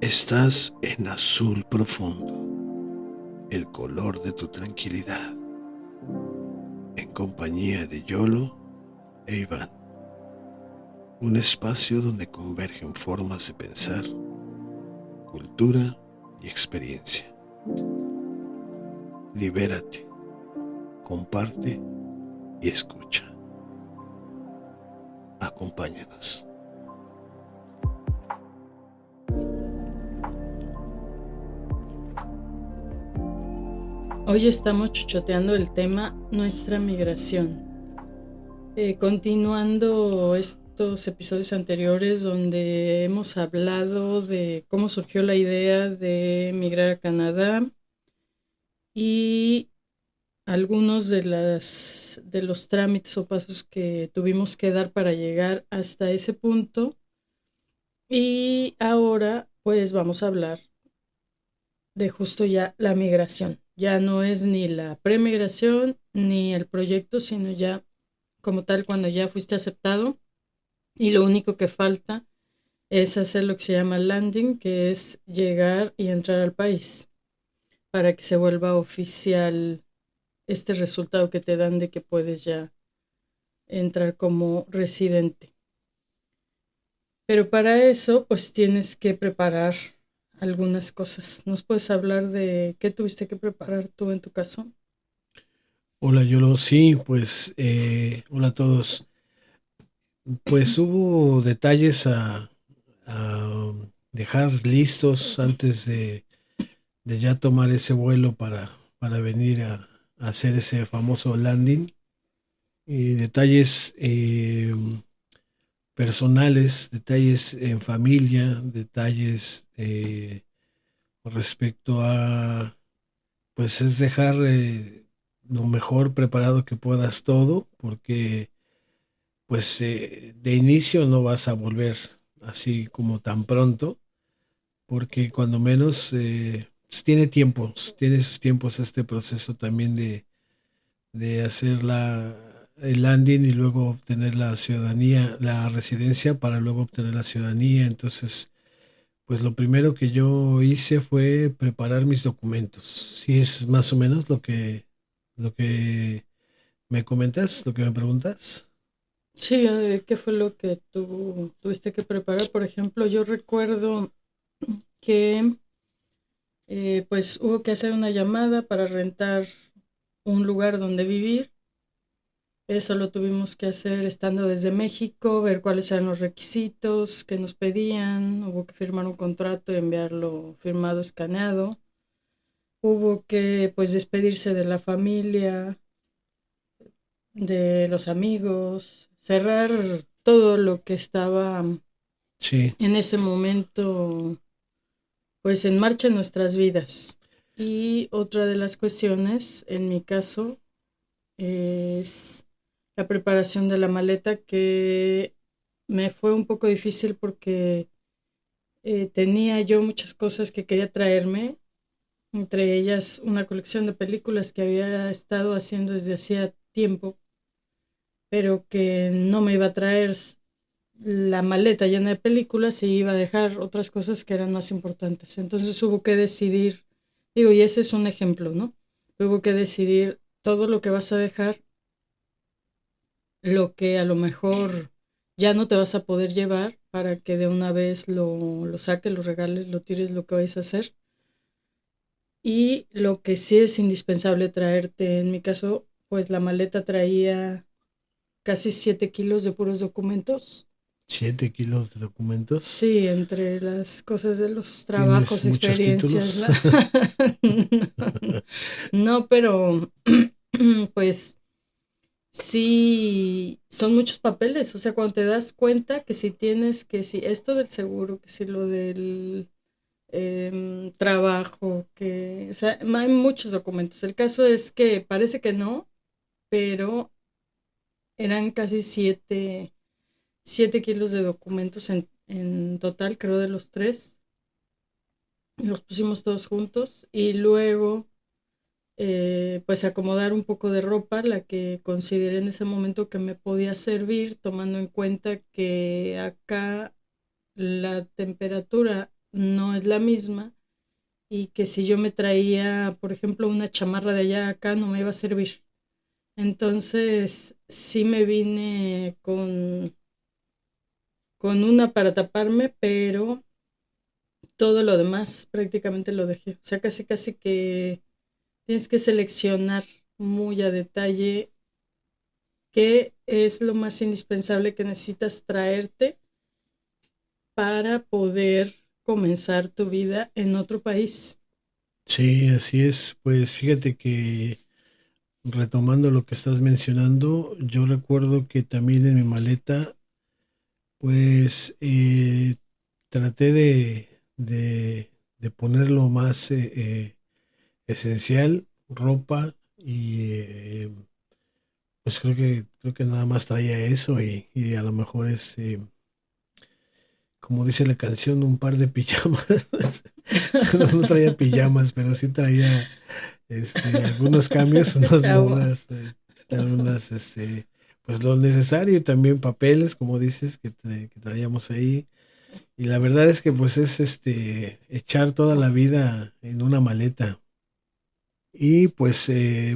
Estás en azul profundo, el color de tu tranquilidad, en compañía de Yolo e Iván. Un espacio donde convergen formas de pensar, cultura y experiencia. Libérate, comparte y escucha. Acompáñanos. Hoy estamos chuchoteando el tema nuestra migración. Continuando estos episodios anteriores donde hemos hablado de cómo surgió la idea de migrar a Canadá y algunos de los trámites o pasos que tuvimos que dar para llegar hasta ese punto. Y ahora pues vamos a hablar de justo ya la migración. Ya no es ni la premigración ni el proyecto, sino ya como tal cuando ya fuiste aceptado y lo único que falta es hacer lo que se llama landing, que es llegar y entrar al país para que se vuelva oficial este resultado que te dan de que puedes ya entrar como residente. Pero para eso pues tienes que preparar algunas cosas. ¿Nos puedes hablar de qué tuviste que preparar tú en tu caso? Hola Yolo, sí, pues hola a todos. Pues hubo detalles a dejar listos antes de ya tomar ese vuelo para venir a hacer ese famoso landing. Y detalles personales, detalles en familia, detalles respecto a, pues es dejar lo mejor preparado que puedas todo, porque pues de inicio no vas a volver así como tan pronto, porque cuando menos pues tiene tiempos, tiene sus tiempos este proceso también de hacer el landing y luego obtener la ciudadanía, la residencia para luego obtener la ciudadanía. Entonces, pues lo primero que yo hice fue preparar mis documentos. Si es más o menos lo que me comentas, lo que me preguntas. Sí, ¿qué fue lo que tú tuviste que preparar? Por ejemplo, yo recuerdo que pues hubo que hacer una llamada para rentar un lugar donde vivir. Eso lo tuvimos que hacer estando desde México, ver cuáles eran los requisitos que nos pedían. Hubo que firmar un contrato y enviarlo firmado, escaneado. Hubo que pues despedirse de la familia, de los amigos, cerrar todo lo que estaba Sí. en ese momento pues en marcha en nuestras vidas. Y otra de las cuestiones, en mi caso, es la preparación de la maleta, que me fue un poco difícil porque tenía yo muchas cosas que quería traerme, entre ellas una colección de películas que había estado haciendo desde hacía tiempo, pero que no me iba a traer la maleta llena de películas y iba a dejar otras cosas que eran más importantes. Entonces hubo que decidir, digo, y ese es un ejemplo, ¿no? Hubo que decidir todo lo que vas a dejar, lo que a lo mejor ya no te vas a poder llevar para que de una vez lo saques, lo regales, lo tires, lo que vais a hacer. Y lo que sí es indispensable traerte, en mi caso, pues la maleta traía casi 7 kilos de puros documentos. 7 kilos de documentos. Sí, entre las cosas de los ¿Tienes trabajos, muchos experiencias, títulos? la... no, pero pues sí, son muchos papeles. O sea, cuando te das cuenta que si tienes, que si esto del seguro, que si lo del trabajo, que, o sea, hay muchos documentos. El caso es que parece que no, pero eran casi 7 kilos de documentos en total, creo, de los tres. Los pusimos todos juntos y luego pues acomodar un poco de ropa, la que consideré en ese momento que me podía servir, tomando en cuenta que acá la temperatura no es la misma y que si yo me traía, por ejemplo, una chamarra de allá a acá no me iba a servir. Entonces sí me vine con una para taparme, pero todo lo demás prácticamente lo dejé. O sea, casi casi que tienes que seleccionar muy a detalle qué es lo más indispensable que necesitas traerte para poder comenzar tu vida en otro país. Sí, así es. Pues fíjate que retomando lo que estás mencionando, yo recuerdo que también en mi maleta, pues traté de poner lo más esencial, ropa, y pues creo que nada más traía eso y a lo mejor es, como dice la canción, un par de pijamas. No traía pijamas, pero sí traía algunos cambios, unas Chavo. mudas, algunas, pues lo necesario y también papeles, como dices, que traíamos ahí. Y la verdad es que pues es echar toda la vida en una maleta. Y pues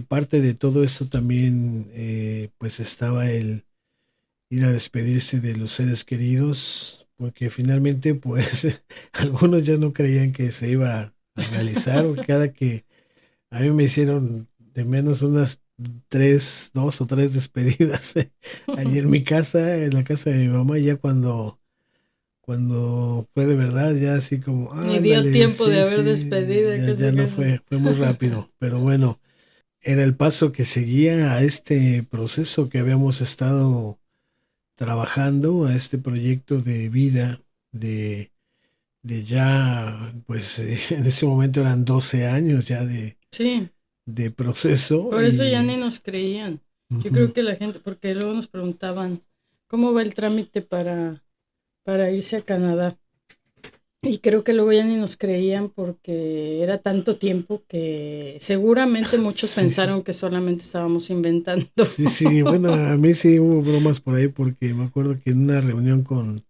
parte de todo esto también pues estaba el ir a despedirse de los seres queridos, porque finalmente pues algunos ya no creían que se iba a realizar, porque cada que a mí me hicieron de menos unas tres, dos o tres despedidas allí en mi casa, en la casa de mi mamá, y ya cuando fue de verdad, ya así como, Ni dio ándale, tiempo de sí, haber sí, despedida, ya casi no casi. fue muy rápido, pero bueno, era el paso que seguía a este proceso que habíamos estado trabajando, a este proyecto de vida, de ya, pues en ese momento eran 12 años ya Sí, de proceso por eso ya y ni nos creían. Yo ujú. creo que la gente, porque luego nos preguntaban, ¿cómo va el trámite para irse a Canadá? Y creo que luego ya ni nos creían porque era tanto tiempo que seguramente muchos Sí, pensaron que solamente estábamos inventando. sí, sí, bueno, a mí sí hubo bromas por ahí porque me acuerdo que en una reunión con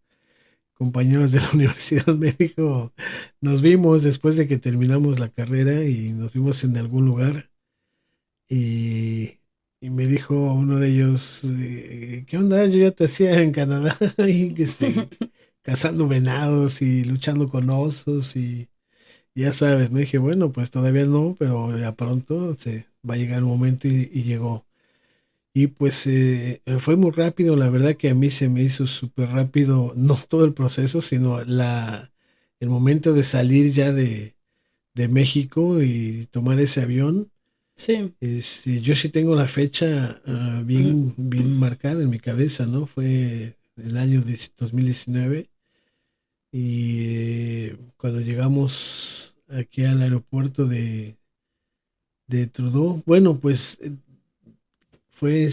compañeros de la universidad me dijo, nos vimos después de que terminamos la carrera y nos vimos en algún lugar y, y me dijo uno de ellos, ¿qué onda? Yo ya te hacía en Canadá y cazando venados y luchando con osos y ya sabes, ¿no? Dije, bueno, pues todavía no, pero ya pronto se va a llegar un momento y llegó. Y pues fue muy rápido, la verdad que a mí se me hizo súper rápido, no todo el proceso, sino el momento de salir ya de México y tomar ese avión. Sí, Yo sí tengo la fecha bien, bien marcada en mi cabeza, ¿no? Fue el año de 2019 y cuando llegamos aquí al aeropuerto de Trudeau, bueno, pues fue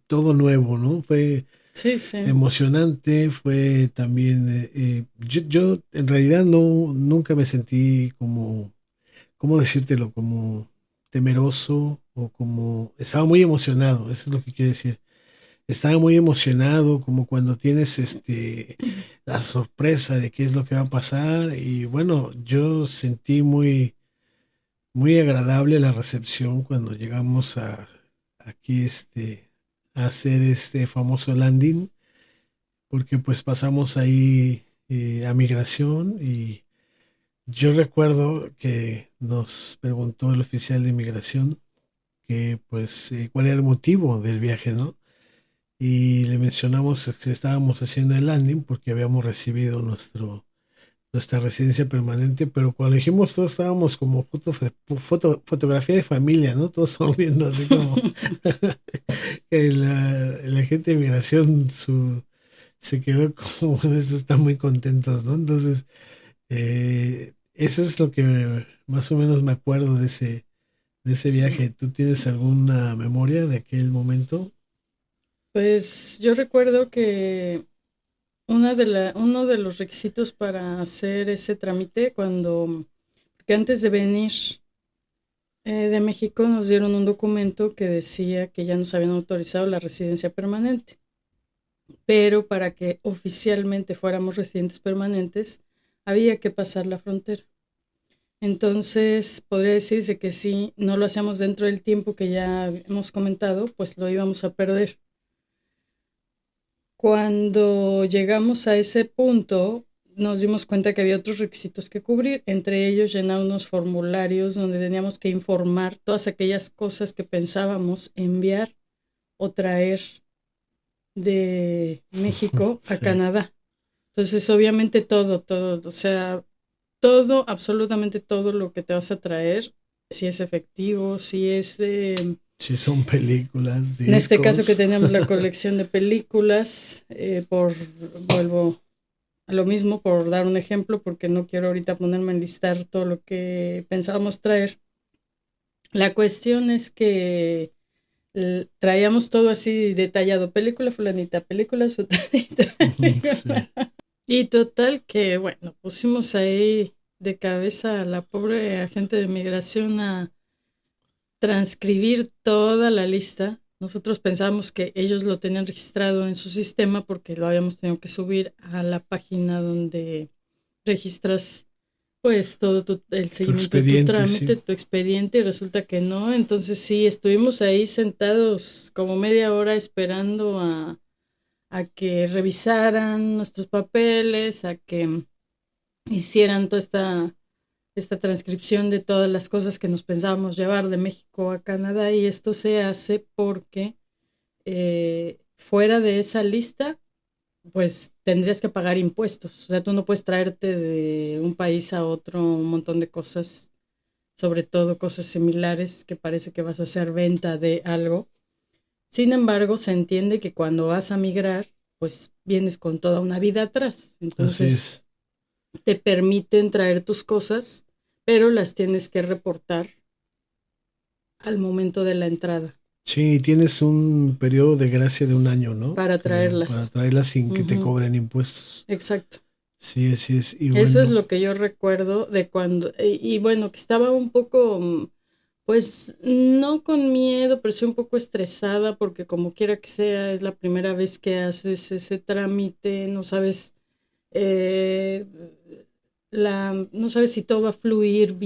todo nuevo, ¿no? Fue sí, sí. emocionante, fue también, yo en realidad nunca me sentí como, ¿cómo decírtelo? Como temeroso o como, estaba muy emocionado, eso es lo que quiero decir. Estaba muy emocionado, como cuando tienes la sorpresa de qué es lo que va a pasar. Y bueno, yo sentí muy agradable la recepción cuando llegamos aquí a hacer este famoso landing, porque pues pasamos ahí a migración y yo recuerdo que nos preguntó el oficial de inmigración que pues cuál era el motivo del viaje, ¿no? Y le mencionamos que estábamos haciendo el landing porque habíamos recibido nuestra residencia permanente, pero cuando dijimos todos estábamos como fotografía de familia, ¿no? Todos sonriendo así como el agente de migración se quedó como, bueno, estos están muy contentos, ¿no? Entonces, eso es lo que más o menos me acuerdo de ese viaje. ¿Tú tienes alguna memoria de aquel momento? Pues yo recuerdo que uno de los requisitos para hacer ese trámite, que antes de venir de México nos dieron un documento que decía que ya nos habían autorizado la residencia permanente. pero para que oficialmente fuéramos residentes permanentes, había que pasar la frontera. Entonces, podría decirse que si no lo hacíamos dentro del tiempo que ya hemos comentado, pues lo íbamos a perder. Cuando llegamos a ese punto, nos dimos cuenta que había otros requisitos que cubrir, entre ellos llenar unos formularios donde teníamos que informar todas aquellas cosas que pensábamos enviar o traer de México a Sí. Canadá. Entonces, obviamente todo, o sea, todo, absolutamente todo lo que te vas a traer, si es efectivo, si es Sí, son películas, en este caso que discos. tenemos la colección de películas, vuelvo a lo mismo por dar un ejemplo, porque no quiero ahorita ponerme a enlistar todo lo que pensábamos traer. La cuestión es que traíamos todo así detallado, película fulanita, película sutanita, Sí. y total que, bueno, pusimos ahí de cabeza a la pobre agente de migración a transcribir toda la lista. Nosotros pensábamos que ellos lo tenían registrado en su sistema porque lo habíamos tenido que subir a la página donde registras pues todo el Tu seguimiento de tu expediente, sí. trámite, tu expediente, y resulta que no. Entonces sí, estuvimos ahí sentados como media hora esperando a que revisaran nuestros papeles, a que hicieran toda esta transcripción de todas las cosas que nos pensábamos llevar de México a Canadá, y esto se hace porque fuera de esa lista pues tendrías que pagar impuestos. O sea, tú no puedes traerte de un país a otro un montón de cosas, sobre todo cosas similares que parece que vas a hacer venta de algo. Sin embargo, se entiende que cuando vas a migrar, pues vienes con toda una vida atrás. Así Entonces, es. te permiten traer tus cosas, pero las tienes que reportar al momento de la entrada Sí, tienes un periodo de gracia de un año, ¿no? para Creo, para traerlas. traerlas sin que te Ujú, cobren impuestos. exacto. Sí, así es. Y Eso es bueno, lo que yo recuerdo de cuando, y bueno, que estaba un poco, pues no con miedo, pero sí un poco estresada porque como quiera que sea, es la primera vez que haces ese trámite, no sabes, eh, no sabes si todo va a fluir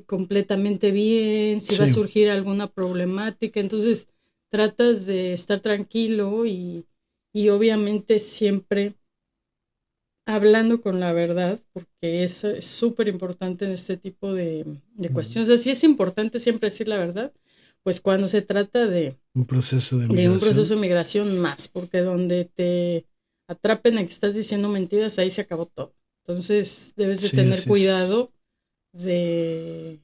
completamente bien, si va a sí, surgir alguna problemática, entonces tratas de estar tranquilo y obviamente siempre hablando con la verdad, porque eso es súper importante en este tipo de cuestiones. O sea, sí es importante siempre decir la verdad, pues cuando se trata un proceso de de un migración. proceso de migración más, porque donde te atrapen a que estás diciendo mentiras, ahí se acabó todo. Entonces debes de Sí, tener así es. cuidado de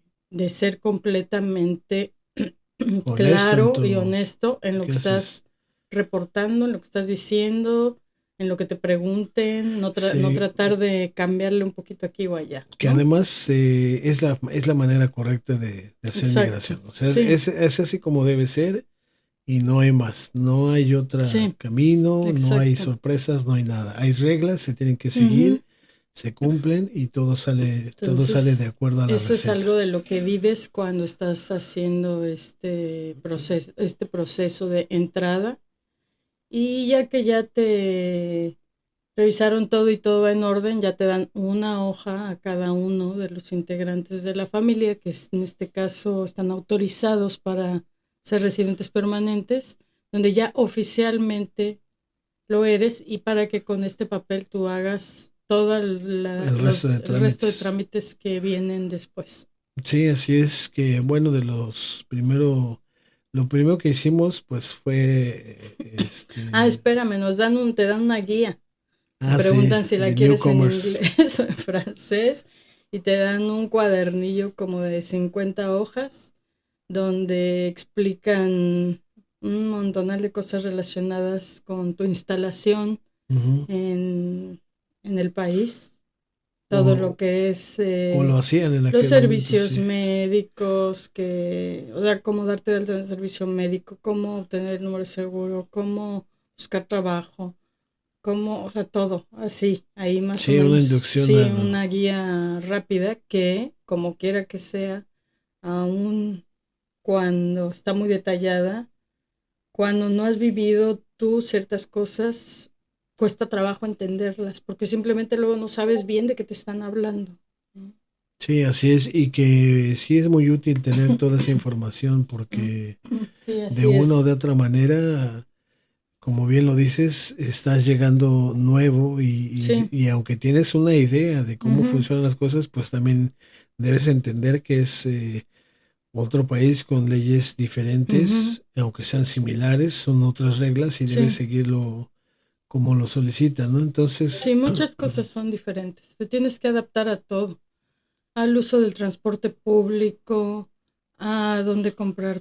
ser completamente Honesto en claro y todo honesto en lo lo que que estás haces. reportando, en lo que estás diciendo, en lo que te pregunten, no Sí, tratar de cambiarle un poquito aquí o allá, que ¿no? además es la manera correcta de hacer Exacto. migración. O sea, Sí, es así como debe ser y no hay más. No hay otro sí, camino, no hay exacto. sorpresas, no hay nada. Hay reglas, se tienen que Ujú. seguir, se cumplen y todo sale de Entonces, acuerdo a la eso es algo receta. de lo que vives cuando estás haciendo este proceso de entrada. Y ya que ya te revisaron todo y todo va en orden, ya te dan una hoja a cada uno de los integrantes de la familia, que en este caso están autorizados para ser residentes permanentes, donde ya oficialmente lo eres, y para que con este papel tú hagas todo El resto de el resto de trámites. trámites que vienen después. Sí, así es que, bueno, lo primero que hicimos, pues fue, Espérame, te dan una guía. Te sí, preguntan si la de quieres en newcomers. inglés o en francés, y te dan un cuadernillo como de 50 hojas donde explican un montonal de cosas relacionadas con tu instalación Ujú. en el país, todo lo O, que es o lo hacían en los aquel momento, servicios sí. médicos, o sea, cómo darte de alta en el servicio médico, cómo obtener el número de seguro, cómo buscar trabajo, cómo, o sea, todo, así, ahí más o Sí, una menos, inducción sí, una guía rápida que, como quiera que sea, aún cuando está muy detallada, cuando no has vivido tú ciertas cosas, cuesta trabajo entenderlas, porque simplemente luego no sabes bien de qué te están hablando. Sí, así es, y que sí es muy útil tener toda esa información porque Sí, de así una o de es. otra manera, como bien lo dices, estás llegando nuevo Sí. y aunque tienes una idea de cómo Ujú, funcionan las cosas, pues también debes entender que es otro país con leyes ujú, diferentes, aunque sean similares, son otras reglas y debes sí. seguirlo como lo solicitan, ¿no? Entonces, Sí, muchas cosas son diferentes. Te tienes que adaptar a todo, al uso del transporte público, a dónde comprar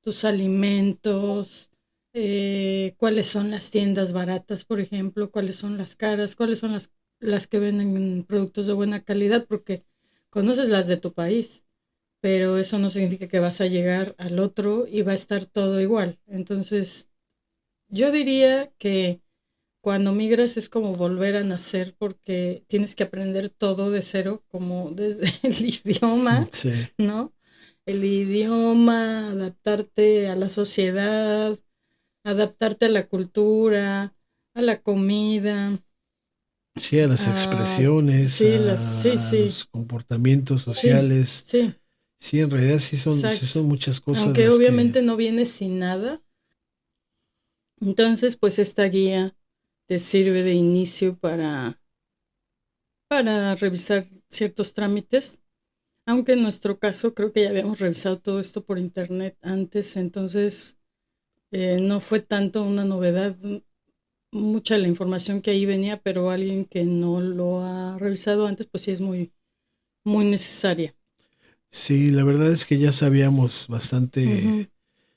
tus alimentos, cuáles son las tiendas baratas, por ejemplo, cuáles son las caras, cuáles son las que venden productos de buena calidad, porque conoces las de tu país, pero eso no significa que vas a llegar al otro y va a estar todo igual. Entonces, yo diría que cuando migras es como volver a nacer porque tienes que aprender todo de cero, como desde el idioma, sí. ¿no? El idioma, adaptarte a la sociedad, adaptarte a la cultura, a la comida, Sí, a las a, expresiones, sí, sí, a sí, los comportamientos sí, sociales. sí, Sí, en realidad sí exacto. son muchas cosas Aunque las que... obviamente no vienes sin nada, entonces pues esta guía te sirve de inicio para revisar ciertos trámites. Aunque en nuestro caso creo que ya habíamos revisado todo esto por internet antes, entonces no fue tanto una novedad, mucha de la información que ahí venía, pero alguien que no lo ha revisado antes, pues sí es muy, muy necesaria. Sí, la verdad es que ya sabíamos bastante Ujú,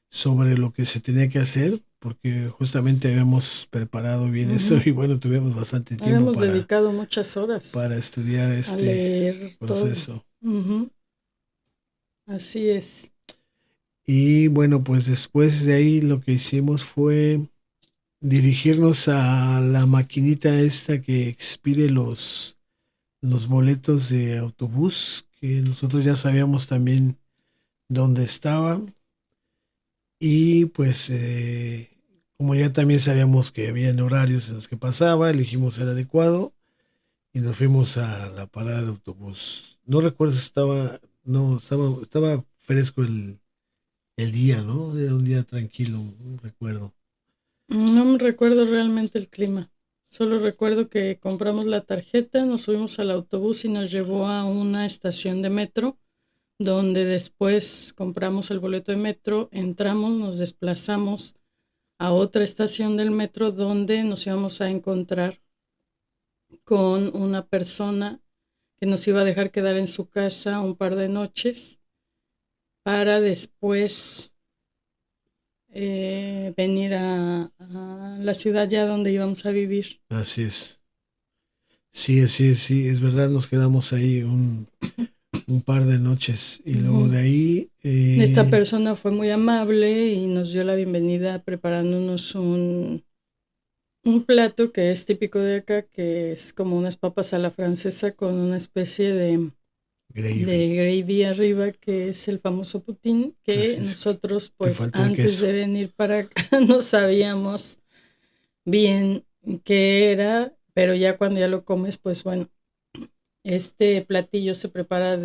sobre lo que se tenía que hacer, porque justamente habíamos preparado bien eso ujú. y bueno, tuvimos bastante tiempo Habíamos dedicado muchas horas para estudiar a este leer todo. proceso. Ujú, así es. Y bueno, pues después de ahí lo que hicimos fue dirigirnos a la maquinita esta que expide los boletos de autobús, que nosotros ya sabíamos también dónde estaba. Y pues como ya también sabíamos que había horarios en los que pasaba, elegimos el adecuado y nos fuimos a la parada de autobús. No recuerdo si estaba, no, estaba fresco el día, ¿no? Era un día tranquilo, no recuerdo. No me recuerdo realmente el clima. Solo recuerdo que compramos la tarjeta, nos subimos al autobús y nos llevó a una estación de metro, donde después compramos el boleto de metro, entramos, nos desplazamos a otra estación del metro donde nos íbamos a encontrar con una persona que nos iba a dejar quedar en su casa un par de noches para después venir a la ciudad ya donde íbamos a vivir. Así es. Sí, sí, sí, es verdad, nos quedamos ahí un par de noches y luego Ujú. de ahí, Esta persona fue muy amable y nos dio la bienvenida preparándonos un plato que es típico de acá, que es como unas papas a la francesa con una especie de gravy. gravy arriba, que es el famoso poutine, que Así es. nosotros Te pues faltó el antes queso. de venir para acá no sabíamos bien qué era, pero ya cuando ya lo comes, pues bueno, este platillo se prepara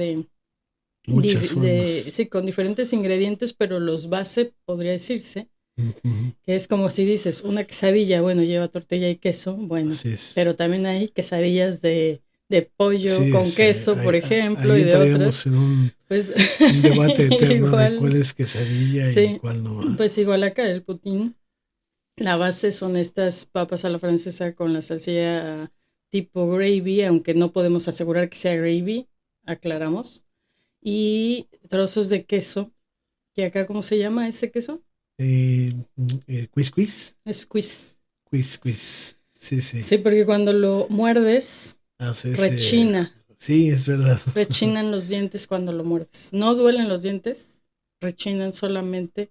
Muchas formas. sí, con diferentes ingredientes, pero los base, podría decirse, Ujú. que es como si dices, una quesadilla, bueno, lleva tortilla y queso, bueno, Así es. pero también hay quesadillas de pollo Sí, con es, queso, por ejemplo, ahí y de entraríamos otras, en pues un debate eterno de cuál igual, es quesadilla y sí, cuál no. ¿Va? pues igual acá el poutine, la base son estas papas a la francesa con la salsilla tipo gravy, aunque no podemos asegurar que sea gravy, aclaramos, y trozos de queso, que acá, ¿cómo se llama ese queso? Quiz, quiz. Squeeze. Quiz, quiz. Sí, sí. Sí, porque cuando lo muerdes, Hace ese. rechina, Sí, es verdad. rechinan los dientes cuando lo muerdes. No duelen los dientes, rechinan solamente,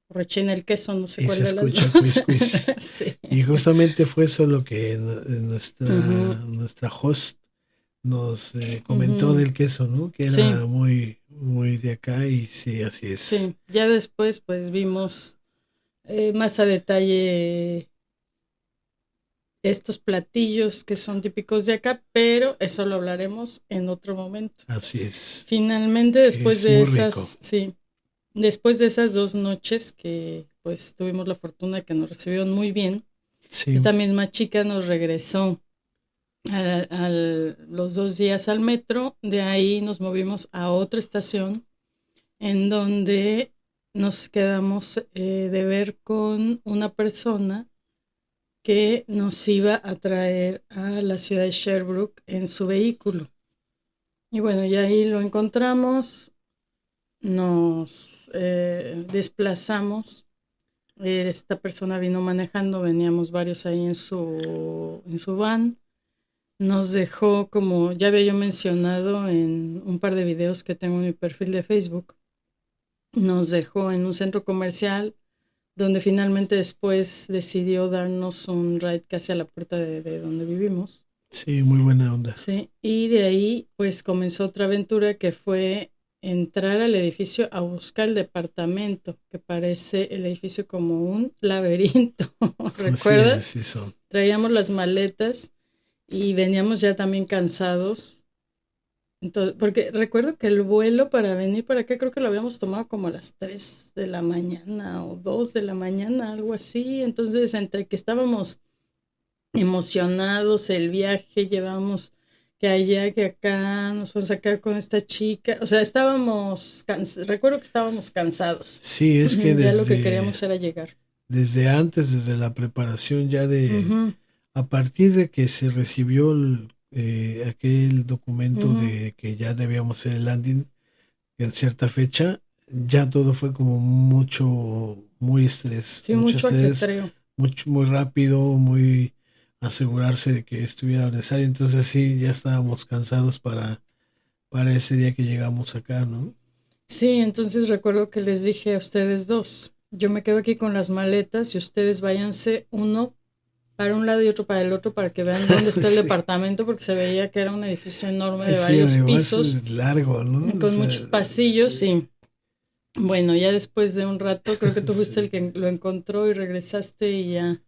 rechina el queso, no sé Y cuál se de las escucha dos. quiz, quiz. Sí. Y justamente fue eso lo que Ujú, nuestra host nos comentó ujú. del queso, ¿no? Que Sí, era muy, muy de acá y sí, así es. sí. Ya después, pues vimos más a detalle estos platillos que son típicos de acá, pero eso lo hablaremos en otro momento. Así es. Finalmente, Que es muy rico. sí, después de esas 2 noches que pues tuvimos la fortuna de que nos recibieron muy bien, Sí, esta misma chica nos regresó los 2 días al metro. De ahí nos movimos a otra estación en donde nos quedamos de ver con una persona que nos iba a traer a la ciudad de Sherbrooke en su vehículo. Y bueno, ya ahí lo encontramos, nos desplazamos. Esta persona vino manejando, veníamos varios ahí en su van. Nos dejó, como ya había yo mencionado en un par de videos que tengo en mi perfil de Facebook, nos dejó en un centro comercial donde finalmente después decidió darnos un ride casi a la puerta de donde vivimos. sí, muy buena onda. Sí, y de ahí pues comenzó otra aventura que fue entrar al edificio a buscar el departamento, que parece el edificio como un laberinto. Sí, ¿Recuerdas? así son. Traíamos las maletas y veníamos ya también cansados. Entonces, porque recuerdo que el vuelo para venir para acá creo que lo habíamos tomado como a las 3 de la mañana o 2 de la mañana, algo así. Entonces, entre que estábamos emocionados, el viaje, llevamos que allá, que acá, nos fuimos a quedar con esta chica. O sea, recuerdo que estábamos cansados. Sí, es que Ya lo que queríamos era llegar. desde antes, desde la preparación ya Ujú, a partir de que se recibió aquel documento ujú. de que ya debíamos hacer el landing en cierta fecha, ya todo fue como Sí, mucho mucho estrés, ajetreo. muy rápido, muy asegurarse de que estuviera necesario. Entonces sí, ya estábamos cansados para ese día que llegamos acá, ¿no? Sí, entonces recuerdo que les dije a ustedes dos, yo me quedo aquí con las maletas y ustedes váyanse uno para un lado y otro para el otro para que vean dónde está el Sí, departamento, porque se veía que era un edificio enorme de sí, varios además pisos, es largo, ¿no? O con sea, muchos pasillos y bueno, ya después de un rato, creo que tú fuiste el sí, que lo encontró y regresaste y ya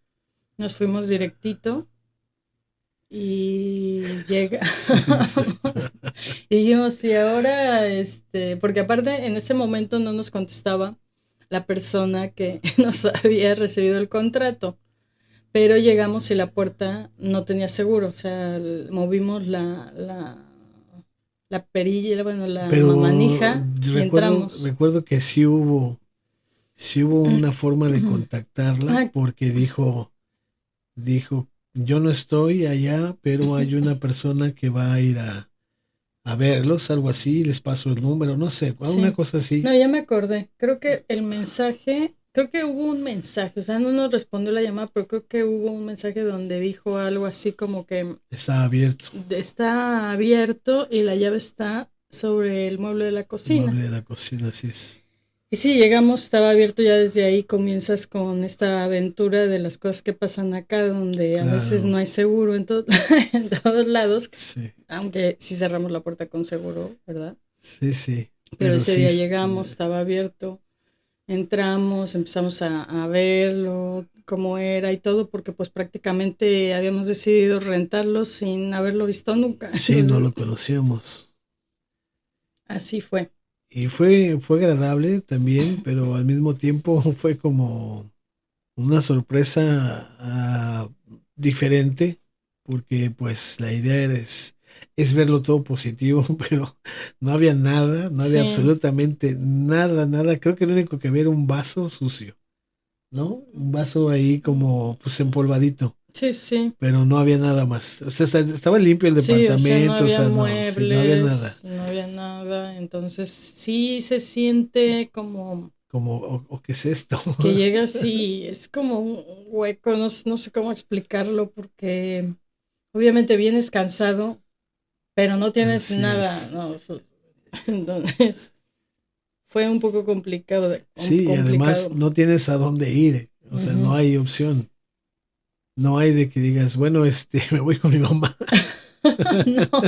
nos fuimos directito y llega. sí, sí, Y dijimos, y ahora, porque aparte en ese momento no nos contestaba la persona que nos había recibido el contrato, pero llegamos y la puerta no tenía seguro, o sea, movimos la perilla, bueno, la pero manija y entramos. recuerdo que sí hubo una forma de contactarla Ah, porque dijo, yo no estoy allá, pero hay una persona que va a ir a verlos, algo así, les paso el número, no sé, una sí, cosa así, no, ya me acordé. Creo que hubo un mensaje, o sea, no nos respondió la llamada, pero creo que hubo un mensaje donde dijo algo así como que está abierto, está abierto y la llave está sobre el mueble de la el cocina. mueble de la cocina, así es. Y sí, llegamos, estaba abierto, ya desde ahí comienzas con esta aventura de las cosas que pasan acá, donde a veces Claro, no hay seguro en todos lados, sí, aunque sí cerramos la puerta con seguro, ¿verdad? sí, sí, Pero pero ese sí, día llegamos, estaba abierto, entramos, empezamos a verlo, cómo era y todo, porque pues prácticamente habíamos decidido rentarlo sin haberlo visto nunca. sí, no Entonces, lo conocíamos. así fue. Y fue agradable también, pero al mismo tiempo fue como una sorpresa diferente, porque pues la idea es verlo todo positivo, pero no había nada, no había Sí, absolutamente nada. Creo que lo único que había era un vaso sucio, ¿no? Un vaso ahí como pues empolvadito, sí, sí. pero no había nada más. O sea, estaba limpio el Sí, o sea, no departamento, o había sea, no, sí, no había nada. muebles, no había nada. Entonces sí se siente como Como, o qué es esto? que llega así, es como un hueco, no sé cómo explicarlo, porque obviamente vienes cansado, pero no tienes Así nada, es. ¿no? Entonces fue un poco complicado, Sí, y además complicado. no tienes a dónde ir, o sea, no Ujú. hay opción. No hay de que digas, bueno, me voy con mi mamá, No,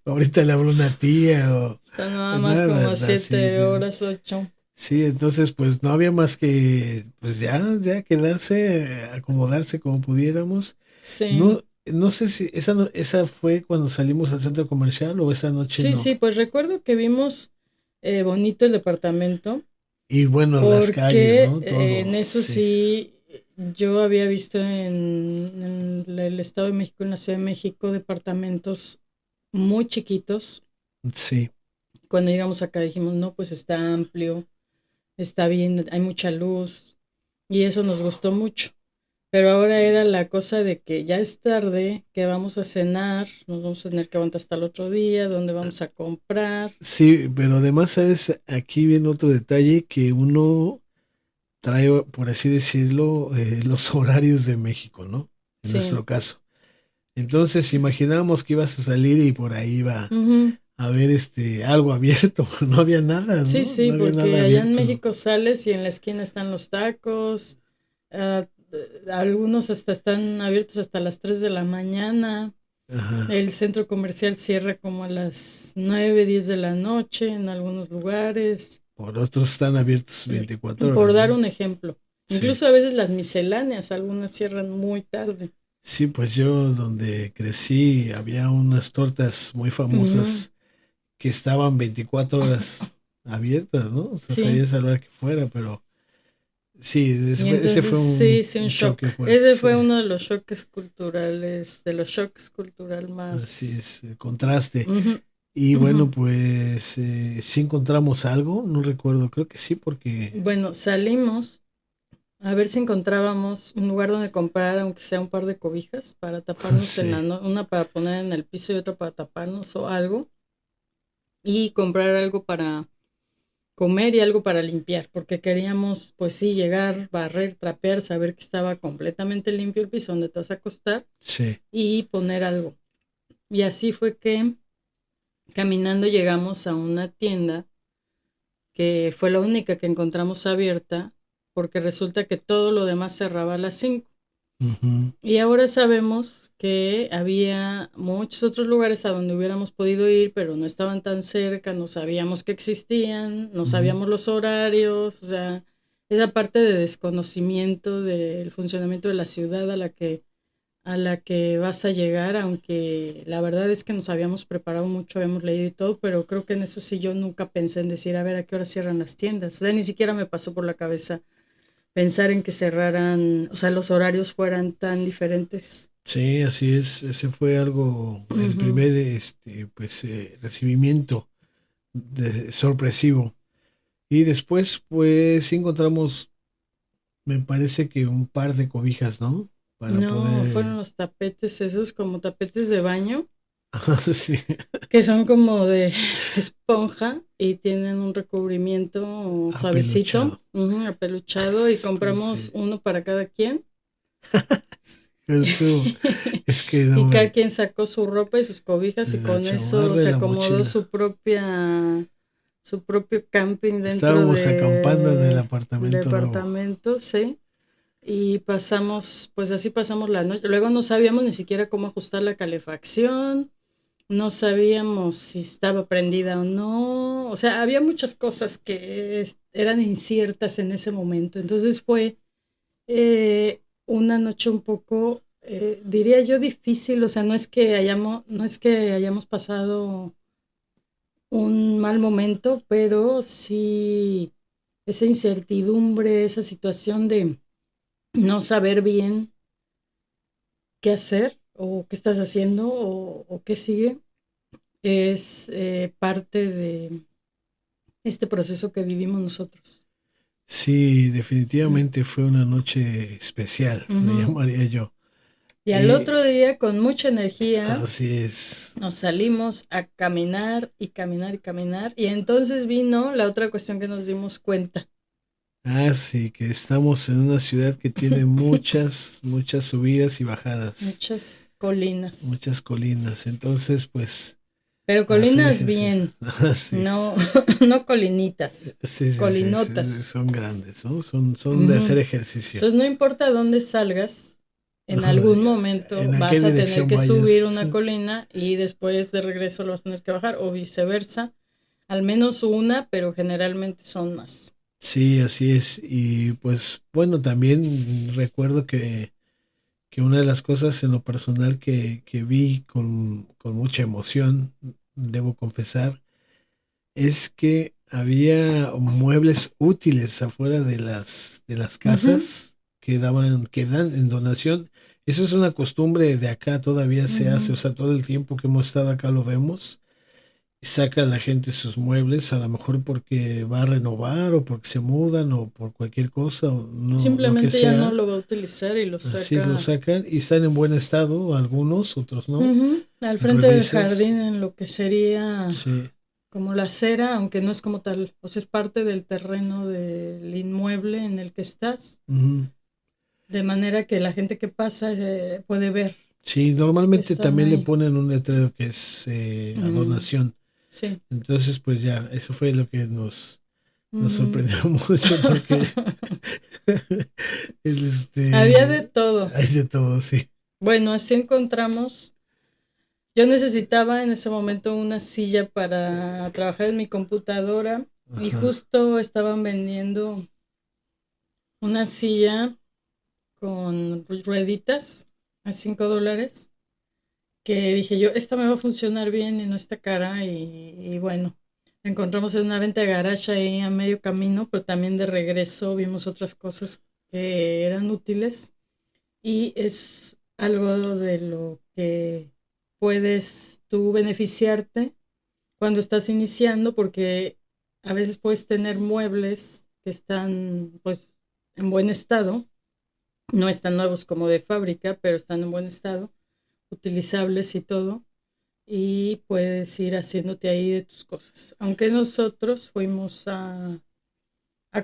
ahorita le hablo a una tía o está nada más como nada, a así. 7 horas, 8. Sí, entonces pues no había más que pues ya quedarse, acomodarse como pudiéramos. Sí, No sé si esa, esa fue cuando salimos al centro comercial o esa noche sí, no. sí, pues recuerdo que vimos bonito el departamento Y bueno, las calles, porque ¿no? Todo, en eso sí, sí, yo había visto en el Estado de México, en la Ciudad de México, departamentos muy chiquitos. sí. Cuando llegamos acá dijimos, no, pues está amplio, está bien, hay mucha luz y eso nos gustó mucho. Pero ahora era la cosa de que ya es tarde, que vamos a cenar, nos vamos a tener que aguantar hasta el otro día, donde vamos a comprar. Sí, pero además, ¿sabes? Aquí viene otro detalle que uno trae, por así decirlo, los horarios de México, ¿no? En Sí. nuestro caso. Entonces, imaginábamos que ibas a salir y por ahí iba Ujú. a haber algo abierto. No había nada, Sí, ¿no? sí, No había nada porque allá en abierto. México sales y en la esquina están los tacos, ah, algunos hasta están abiertos hasta las 3 de la mañana. Ajá. El centro comercial cierra como a las 9, 10 de la noche en algunos lugares, Por otros están abiertos 24 por horas, dar ¿no? un ejemplo. Sí. Incluso a veces las misceláneas, algunas cierran muy tarde. Sí, pues yo donde crecí había unas tortas muy Ujú. famosas que estaban 24 horas abiertas, ¿no? O sea, Sí, sabías a la hora que fuera, pero sí, y ese fue entonces sí, sí, un un shock. choque fuerte, Ese sí. fue uno de los choques culturales, de los shocks cultural Así más... es, el contraste. Ujú, Y bueno, ujú. pues sí encontramos algo, no recuerdo, creo que sí, porque Bueno, salimos a ver si encontrábamos un lugar donde comprar, aunque sea un par de cobijas, para taparnos en sí. una para poner en el piso y otra para taparnos o algo, y comprar algo para comer y algo para limpiar, porque queríamos, pues sí, llegar, barrer, trapear, saber que estaba completamente limpio el piso donde te vas a acostar Sí. y poner algo. Y así fue que caminando llegamos a una tienda que fue la única que encontramos abierta, porque resulta que todo lo demás cerraba a las 5. Ujú, Y ahora sabemos que había muchos otros lugares a donde hubiéramos podido ir, pero no estaban tan cerca, no sabíamos que existían, no ujú. sabíamos los horarios, o sea, esa parte de desconocimiento del funcionamiento de la ciudad a la que vas a llegar, aunque la verdad es que nos habíamos preparado mucho, habíamos leído y todo, pero creo que en eso sí yo nunca pensé en decir, a ver, ¿a qué hora cierran las tiendas? O sea, ni siquiera me pasó por la cabeza pensar en que cerraran, o sea, los horarios fueran tan diferentes. Sí, así es. Ese fue algo, el Ujú. primer pues, recibimiento sorpresivo. Y después, pues, sí encontramos, me parece que un par de cobijas, ¿no? Para No, poder. fueron los tapetes esos como tapetes de baño, Sí, que son como de esponja y tienen un recubrimiento suavecito, apeluchado. ujú, apeluchado, y Pues compramos sí. uno para cada quien. Estuvo, es que no Y cada me. quien sacó su ropa y sus cobijas y La con eso chamarra y se la acomodó mochila. su propio camping dentro Estábamos acampando en el del apartamento nuevo. departamento, sí. Y pasamos, pues así pasamos la noche. Luego no sabíamos ni siquiera cómo ajustar la calefacción, no sabíamos si estaba prendida o no. O sea, había muchas cosas que eran inciertas en ese momento. Entonces fue una noche un poco, diría yo, difícil. O sea, no es que hayamos pasado un mal momento, pero sí esa incertidumbre, esa situación de no saber bien qué hacer o qué estás haciendo o qué sigue, es parte de este proceso que vivimos nosotros. Sí, definitivamente fue una noche especial, le Ujú. llamaría yo. Y al Y otro día, con mucha energía, así es. nos salimos a caminar y caminar y caminar. Y entonces vino la otra cuestión que nos dimos cuenta. Sí, que estamos en una ciudad que tiene muchas, muchas subidas y bajadas, Muchas colinas. muchas colinas. Entonces, pues, Pero para hacer colinas ejercicio. bien, Sí, no, no colinitas, sí, sí, sí, sí, colinotas. son grandes, ¿no? Son de hacer Ujú. ejercicio. Entonces no importa dónde salgas, en algún momento ¿En a qué vas a tener dirección que subir vayas? una colina y después de regreso lo vas a tener que bajar o viceversa. Al menos una, pero generalmente son más. Sí, así es. Y pues, bueno, también recuerdo que que una de las cosas en lo personal que vi con mucha emoción, debo confesar, es que había muebles útiles afuera de las Ujú, casas que dan en donación. Eso es una costumbre de acá, todavía se hace, ujú. o sea, todo el tiempo que hemos estado acá lo vemos. Saca la gente sus muebles, a lo mejor porque va a renovar o porque se mudan o por cualquier cosa, o no, lo que Simplemente ya no sea. lo va a utilizar y lo Así lo saca, sacan y están en buen estado, algunos, otros no. ujú, al frente del Revisas, jardín en lo que sería sí. como la acera, aunque no es como tal, o sea, es parte del terreno del inmueble en el que estás, Ujú. de manera que la gente que pasa puede ver Sí, que normalmente están también le ahí. ponen un letrero que es a Mm, donación. sí. Entonces, pues ya, eso fue lo que nos Ujú. sorprendió mucho porque Había de todo. hay de todo, sí. Bueno, así encontramos. Yo necesitaba en ese momento una silla para trabajar en mi computadora y Ajá. justo estaban vendiendo una silla con rueditas a $5 que dije yo, esta me va a funcionar bien y no está cara y bueno, la encontramos en una venta de garage ahí a medio camino, pero también de regreso vimos otras cosas que eran útiles y es algo de lo que puedes tú beneficiarte cuando estás iniciando porque a veces puedes tener muebles que están pues en buen estado, no están nuevos como de fábrica, pero están en buen estado, utilizables y todo, y puedes ir haciéndote ahí de tus cosas. Aunque nosotros fuimos a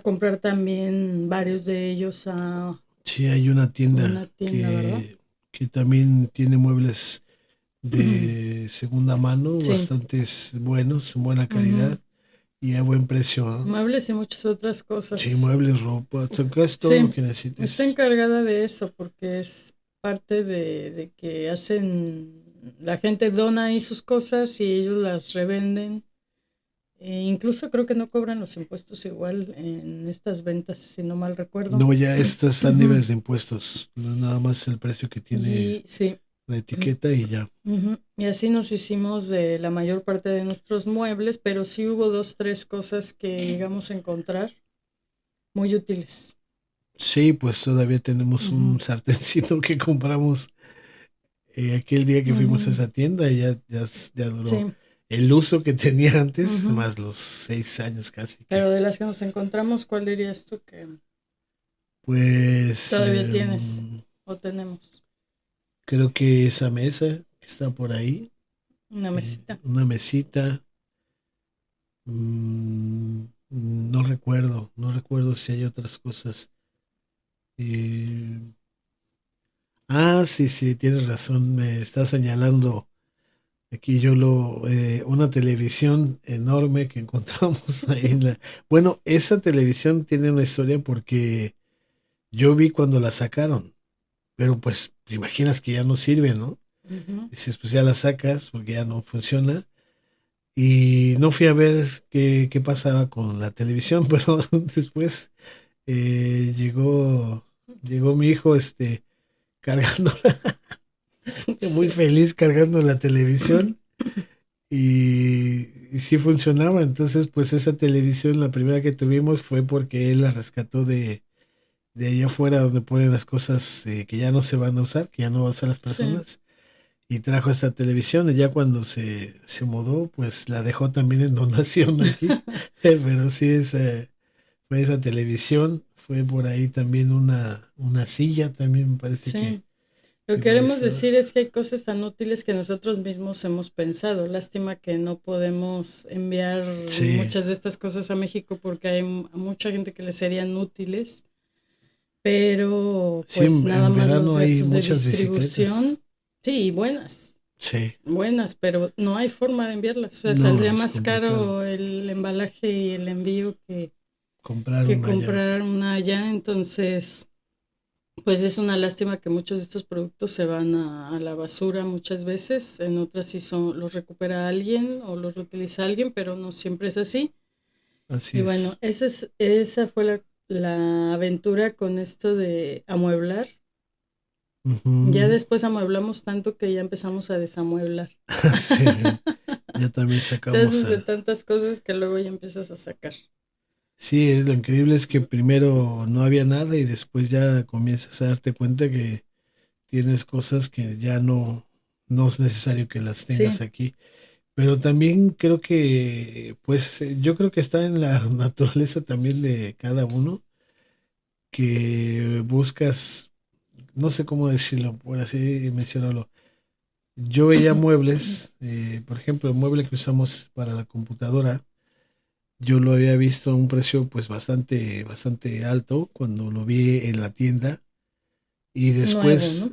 comprar también varios de ellos a Sí, hay una una tienda tienda, ¿verdad? que también tiene muebles de segunda mano, Sí. bastantes buenos, buena Ujú. calidad y a buen precio, ¿no? Muebles y muchas otras Sí, cosas. muebles, ropa, casi todo lo Sí, que está necesites. encargada de eso porque es parte de que la gente dona ahí sus cosas y ellos las revenden. Incluso creo que no cobran los impuestos igual en estas ventas, si no mal recuerdo. No, ya estas están Ujú. libres de impuestos, nada más el precio que tiene Y sí, la etiqueta y ya. ujú. Y así nos hicimos de la mayor parte de nuestros muebles, pero sí hubo dos, tres cosas que llegamos a encontrar muy útiles. Sí, pues todavía tenemos Ujú, un sartencito que compramos aquel día que fuimos a ujú. esa tienda y ya duró Sí, el uso que tenía antes, ujú. más los 6 años casi que. Pero de las que nos encontramos, ¿cuál dirías tú que Pues todavía tienes o tenemos? creo que esa mesa que está por ahí, Una mesita. una mesita, no recuerdo si hay otras cosas. Eh, sí, sí, tienes razón, me está señalando aquí una televisión enorme que encontramos ahí en la. Bueno, esa televisión tiene una historia porque yo vi cuando la sacaron, pero pues te imaginas que ya no sirve, ¿no? Ujú. Dices, pues ya la sacas porque ya no funciona. Y no fui a ver qué pasaba con la televisión, pero después llegó mi hijo, cargando, muy Sí. feliz cargando la televisión y sí funcionaba. Entonces, pues esa televisión, la primera que tuvimos fue porque él la rescató de allá afuera donde ponen las cosas que ya no se van a usar, que ya no van a usar las Sí. personas. Y trajo esta televisión y ya cuando se mudó, pues la dejó también en donación aquí. Pero sí, fue esa televisión, fue por ahí también una silla, también me parece Sí. Lo que que por ahí queremos estaba. decir es que hay cosas tan útiles que nosotros mismos hemos pensado. Lástima que no podemos enviar Sí, muchas de estas cosas a México porque hay mucha gente que les serían útiles, pero sí, pues nada en más los verano hay gastos de muchas bicicletas. distribución, sí, buenas, Sí, buenas, pero no hay forma de enviarlas. O sea, no, saldría es más complicado caro el embalaje y el envío comprar que una allá. comprar una allá. Entonces, pues es una lástima que muchos de estos productos se van a la basura muchas veces. En otras sí los recupera alguien o los reutiliza alguien, pero no siempre es así. Así Y bueno, es. esa fue la aventura con esto de amueblar. Ya Ujú. después amueblamos tanto que ya empezamos a desamueblar. Sí, ya también sacamos Entonces, de a... tantas cosas que luego ya empiezas a sacar. Sí, lo increíble es que primero no había nada y después ya comienzas a darte cuenta que tienes cosas que ya no es necesario que las tengas Sí, aquí. Pero también creo que, pues, yo creo que está en la naturaleza también de cada uno que buscas, no sé cómo decirlo, por así mencionarlo. Yo veía muebles, por ejemplo, el mueble que usamos para la computadora, yo lo había visto a un precio pues bastante alto cuando lo vi en la tienda y nuevo, después, ¿no?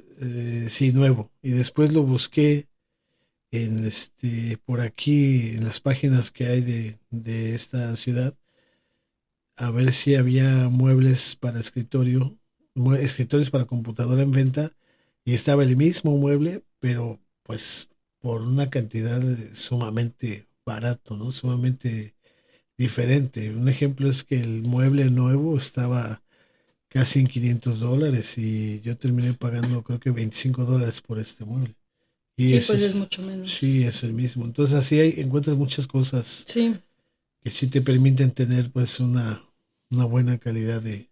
sí, nuevo, y después lo busqué en por aquí, en las páginas que hay de esta ciudad, a ver si había muebles para escritorio, escritorios para computadora en venta, y estaba el mismo mueble, pero pues por una cantidad sumamente barato, ¿no? Sumamente diferente. Un ejemplo es que el mueble nuevo estaba casi en $500 y yo terminé pagando creo que $25 por este mueble. Y Sí, eso pues es es, mucho menos. sí, es el mismo. Entonces así encuentras muchas cosas Sí, que sí te permiten tener pues una buena calidad de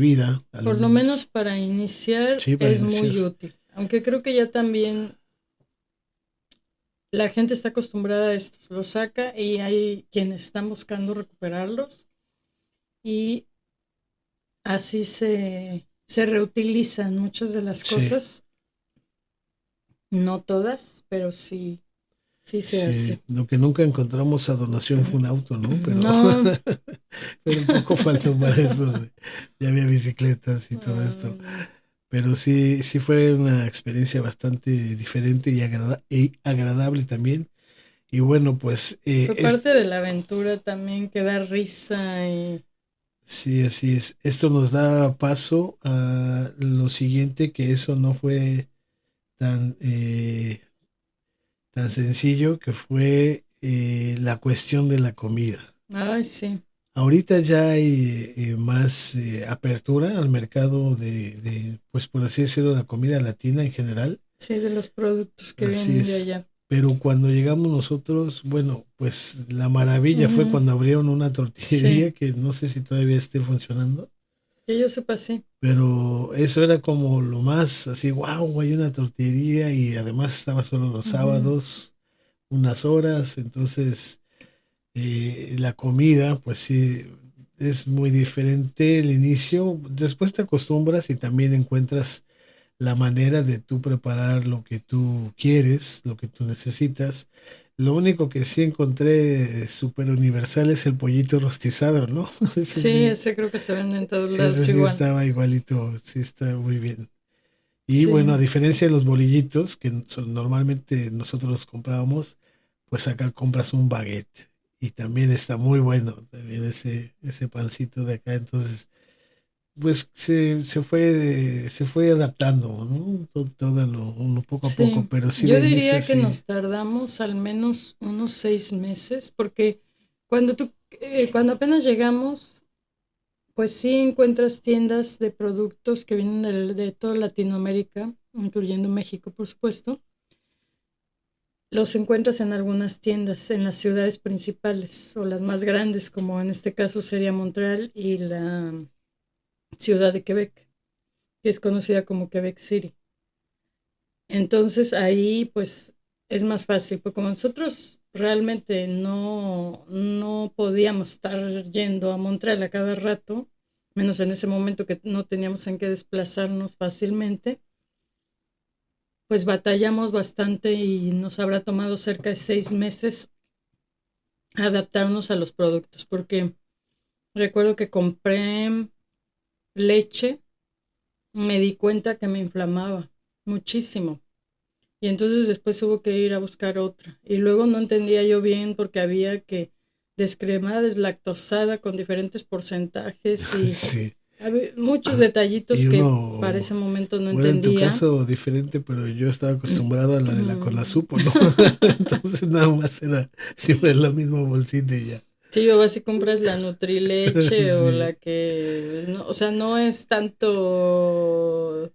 vida, al por lo menos, menos para iniciar sí, para es iniciar. muy útil. Aunque creo que ya también la gente está acostumbrada a esto. Lo saca y hay quienes están buscando recuperarlos y así se reutilizan muchas de las Sí, cosas. No todas, pero sí, sí se sí. hace. Lo que nunca encontramos a donación fue un auto, ¿no? Pero, No, pero un poco faltó para eso. Ya había bicicletas y todo esto. mm, Pero sí, sí fue una experiencia bastante diferente y agradable también. Y bueno, pues fue parte de la aventura también que da risa y sí, así es. Esto nos da paso a lo siguiente, que eso no fue tan, tan sencillo, que fue la cuestión de la comida. ay, sí, Ahorita ya hay más apertura al mercado pues por así decirlo, la comida latina en general. sí, de los productos que Así vienen de es. allá. Pero cuando llegamos nosotros, bueno, pues la maravilla fue Ujú, cuando abrieron una sí, tortillería que no sé si todavía esté funcionando, que yo sepa, sí. pero eso era como lo más así, wow, hay una tortillería y además estaba solo los Ujú, sábados, unas horas, entonces la comida, pues sí, es muy diferente el inicio, después te acostumbras y también encuentras la manera de tú preparar lo que tú quieres, lo que tú necesitas. Lo único que sí encontré súper universal es el pollito rostizado, ¿no? sí, ese creo que se vende en todos Ese lados sí igual. estaba igualito, sí está muy bien. Y bueno, a Sí, diferencia de los bolillitos que normalmente nosotros los comprábamos, pues acá compras un baguette y también está muy bueno, también ese pancito de acá. Entonces, pues se fue adaptando, ¿no? Todo uno poco a poco, sí. pero sí Yo de inicio diría que sí, nos tardamos al menos unos 6 meses, porque cuando apenas llegamos, pues sí encuentras tiendas de productos que vienen de toda Latinoamérica, incluyendo México, por supuesto. Los encuentras en algunas tiendas, en las ciudades principales o las más grandes, como en este caso sería Montreal y la ciudad de Quebec, que es conocida como Quebec City. Entonces ahí pues es más fácil, porque como nosotros realmente no podíamos estar yendo a Montreal a cada rato, menos en ese momento que no teníamos en qué desplazarnos fácilmente, pues batallamos bastante y nos habrá tomado cerca de 6 meses adaptarnos a los productos, porque recuerdo que compré leche, me di cuenta que me inflamaba muchísimo. Y entonces después hubo que ir a buscar otra. Y luego no entendía yo bien porque había que descremada, deslactosada con diferentes porcentajes y sí. había muchos detallitos Y que para uno, ese momento no bueno, en tu entendía. caso diferente, pero yo estaba acostumbrado a la de la Conasupo, ¿no? Entonces nada más era siempre la misma bolsita y ya. Sí, o vas y compras la Nutrileche o Sí, la que, no, o sea, no es tanto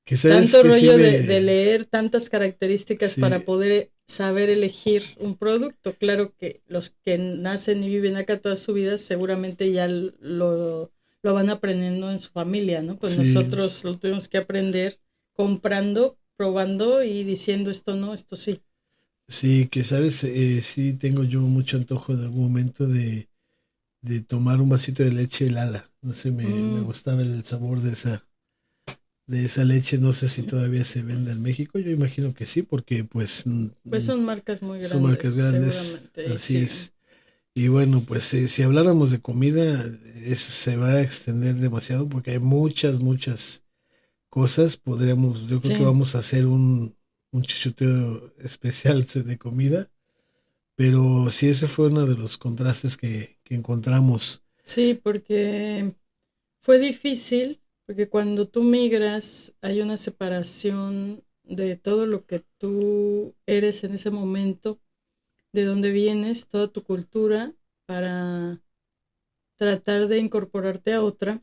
Que sabes Tanto que sí rollo de me... leer tantas características para Sí, poder saber elegir un producto. Claro que los que nacen y viven acá toda su vida seguramente ya lo van aprendiendo en su familia, ¿no? Pues sí, nosotros lo tuvimos que aprender comprando, probando y diciendo esto no, esto sí. sí, que sabes, sí tengo yo mucho antojo en algún momento de tomar un vasito de leche helada. No sé, me Mm, gustaba el sabor de esa leche. No sé si todavía se vende en México. Yo imagino que sí, porque pues pues son marcas muy son grandes, marcas grandes, seguramente, y así sí. es. Y bueno, pues si habláramos de comida, se va a extender demasiado porque hay muchas cosas. Podríamos, yo creo que Sí, vamos a hacer un chichoteo especial de comida, pero sí, ese fue uno de los contrastes que encontramos. sí, porque fue difícil porque cuando tú migras hay una separación de todo lo que tú eres en ese momento, de dónde vienes, toda tu cultura, para tratar de incorporarte a otra.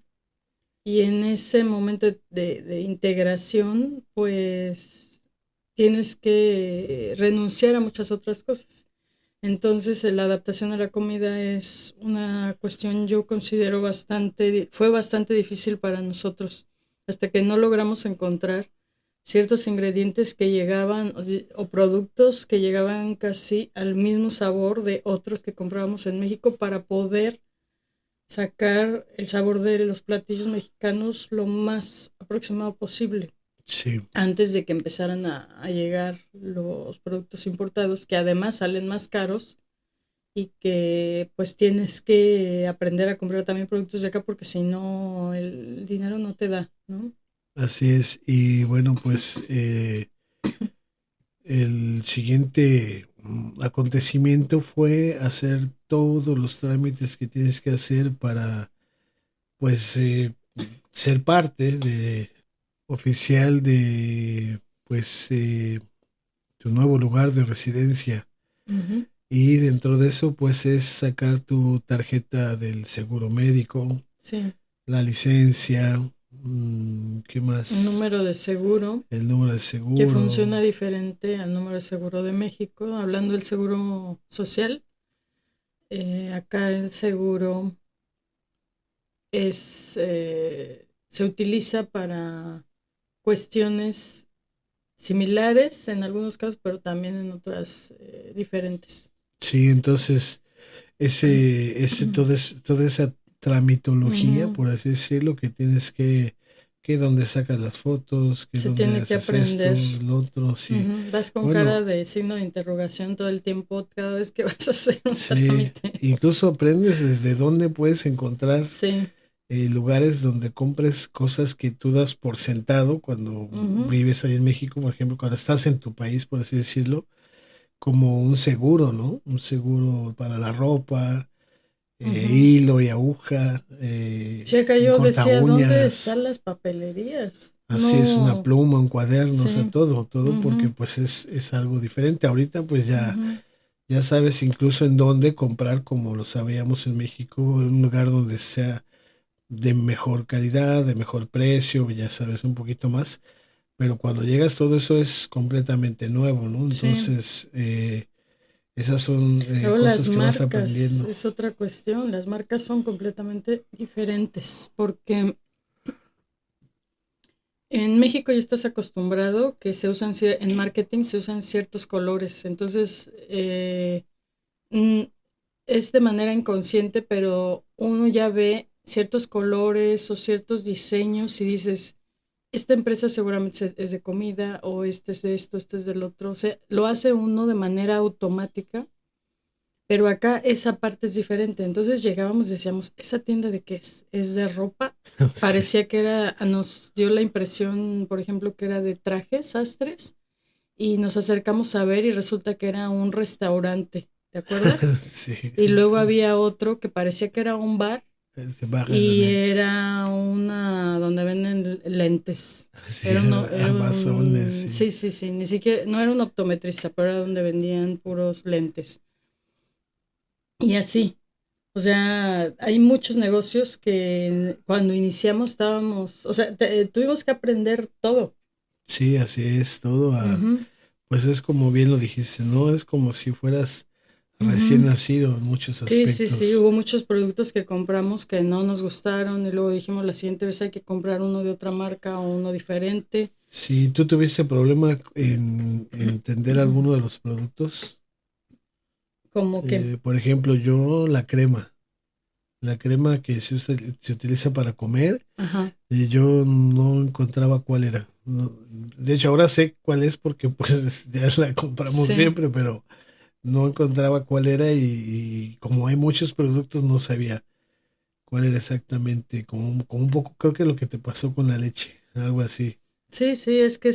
Y en ese momento de integración, pues tienes que renunciar a muchas otras cosas. Entonces, la adaptación a la comida es una cuestión, yo considero fue bastante difícil para nosotros, hasta que no logramos encontrar ciertos ingredientes que llegaban o productos que llegaban casi al mismo sabor de otros que comprábamos en México para poder sacar el sabor de los platillos mexicanos lo más aproximado posible Sí, antes de que empezaran a llegar los productos importados, que además salen más caros y que pues tienes que aprender a comprar también productos de acá porque si no el dinero no te da, ¿no? así es. Y bueno, pues el siguiente acontecimiento fue hacer todos los trámites que tienes que hacer para, pues, ser parte de oficial de, pues, tu nuevo lugar de residencia. Ujú. Y dentro de eso, pues, es sacar tu tarjeta del seguro médico, Sí, la licencia, ¿qué un más? número de seguro El número de que seguro. funciona diferente al número de seguro de México. Hablando del seguro social, acá el seguro se utiliza para cuestiones similares en algunos casos, pero también en otras diferentes. Sí, entonces toda esa tramitología, Ujú. por así decirlo, que tienes que dónde sacas las fotos, que Se dónde tiene que haces esto, aprender. lo otro, sí. Ujú. Vas con cara Bueno, de signo de interrogación todo el tiempo, cada vez que vas a hacer un sí, trámite. incluso aprendes desde dónde puedes encontrar Sí. lugares donde compres cosas que tú das por sentado cuando Ujú, vives ahí en México, por ejemplo, cuando estás en tu país, por así decirlo, como un seguro, ¿no? Un seguro para la ropa, ujú. hilo y aguja, Sí, acá un yo corta decía, ¿dónde uñas, están las papelerías? así es, una No, pluma, un cuaderno, o sea, sí. todo porque Ujú, pues es algo diferente. Ahorita pues ujú. ya sabes incluso en dónde comprar, como lo sabíamos en México, en un lugar donde sea de mejor calidad, de mejor precio, ya sabes un poquito más, pero cuando llegas todo eso es completamente nuevo, ¿no? Sí. Entonces, esas son Luego las cosas que vas marcas, aprendiendo. es otra cuestión. Las marcas son completamente diferentes porque en México ya estás acostumbrado que se usan, en marketing se usan ciertos colores. Entonces, mm, es de manera inconsciente, pero uno ya ve ciertos colores o ciertos diseños y dices, esta empresa seguramente es de comida o este es de esto, este es del otro. O sea, lo hace uno de manera automática, pero acá esa parte es diferente. Entonces llegábamos y decíamos, ¿esa tienda de qué es? ¿Es de ropa? Sí, Parecía que era, nos dio la impresión, por ejemplo, que era de trajes, sastres, y nos acercamos a ver y resulta que era un restaurante, ¿te acuerdas? sí, Y luego había otro que parecía que era un bar se baja la y net. era una donde venden lentes. Sí, Amazones, sí. Sí, sí, sí, ni siquiera, no era un optometrista, pero era donde vendían puros lentes. Y así, o sea, hay muchos negocios que cuando iniciamos estábamos, o sea, tuvimos que aprender todo. Sí, así es, todo Ujú, pues es como bien lo dijiste, ¿no? Es como si fueras recién ujú. nacido en muchos Sí, sí, sí, aspectos. hubo muchos productos que compramos que no nos gustaron y luego dijimos la siguiente vez hay que comprar uno de otra marca o uno diferente. Si tú tuviste problema en entender alguno de los productos, Como que, por ejemplo, yo la crema que se utiliza para comer, ajá, yo no encontraba cuál era. De hecho, ahora sé cuál es porque pues ya la compramos sí, siempre, pero no encontraba cuál era y como hay muchos productos no sabía cuál era exactamente, como un poco, creo que lo que te pasó con la leche, algo así. sí, sí, es que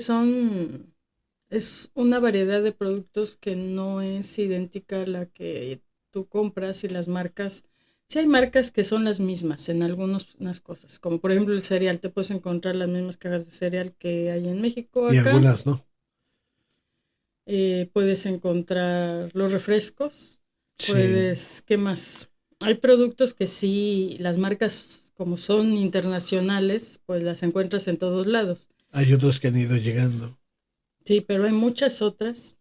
es una variedad de productos que no es idéntica a la que tú compras y las marcas. Sí hay marcas que son las mismas en algunas unas cosas, como por ejemplo el cereal, te puedes encontrar las mismas cajas de cereal que hay en México Y acá. algunas no. Puedes encontrar los refrescos, Sí, puedes, ¿qué más? Hay productos que sí, las marcas como son internacionales, pues las encuentras en todos lados. hay otros que han ido llegando. Sí, pero hay muchas otras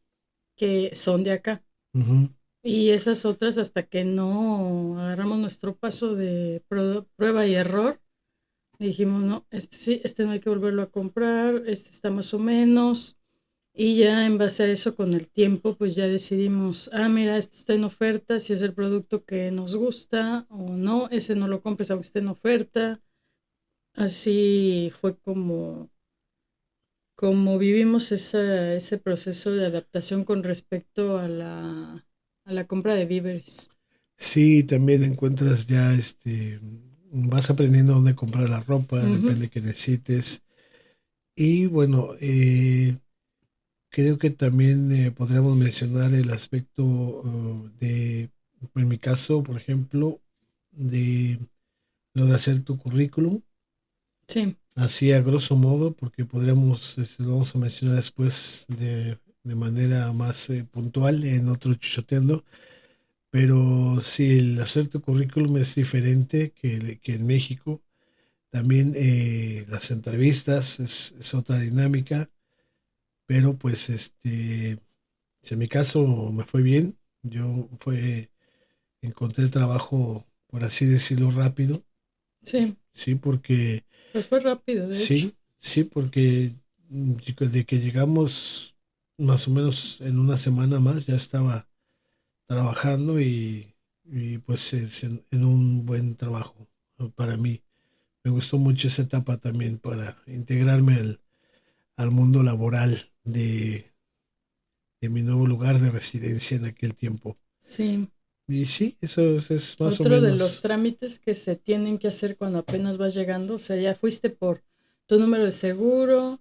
que son de acá. Ujú. Y esas otras, hasta que no agarramos nuestro paso de prueba y error, dijimos, no, este sí, este no hay que volverlo a comprar, este está más o menos. Y ya en base a eso, con el tiempo, pues ya decidimos, ah, mira, esto está en oferta, si es el producto que nos gusta o no, ese no lo compres aunque esté en oferta. Así fue como vivimos ese proceso de adaptación con respecto a la compra de víveres. Sí, también encuentras ya, vas aprendiendo dónde comprar la ropa, Ujú, depende que necesites. Y bueno, creo que también podríamos mencionar el aspecto en mi caso, por ejemplo, de lo de hacer tu currículum, sí, así a grosso modo, porque podríamos, lo vamos a mencionar después de manera más puntual en otro chuchoteando, pero sí, el hacer tu currículum es diferente que en México. También las entrevistas es otra dinámica, pero pues si en mi caso me fue bien, encontré trabajo, por así decirlo, rápido, sí, sí, porque pues fue rápido, de hecho. sí, porque de que llegamos más o menos en una semana más, ya estaba trabajando y pues es en un buen trabajo, ¿no? Para mí. Me gustó mucho esa etapa también para integrarme al mundo laboral de mi nuevo lugar de residencia en aquel tiempo. Sí, Y sí, eso es más o otro de los menos. trámites que se tienen que hacer cuando apenas vas llegando, o sea, ya fuiste por tu número de seguro,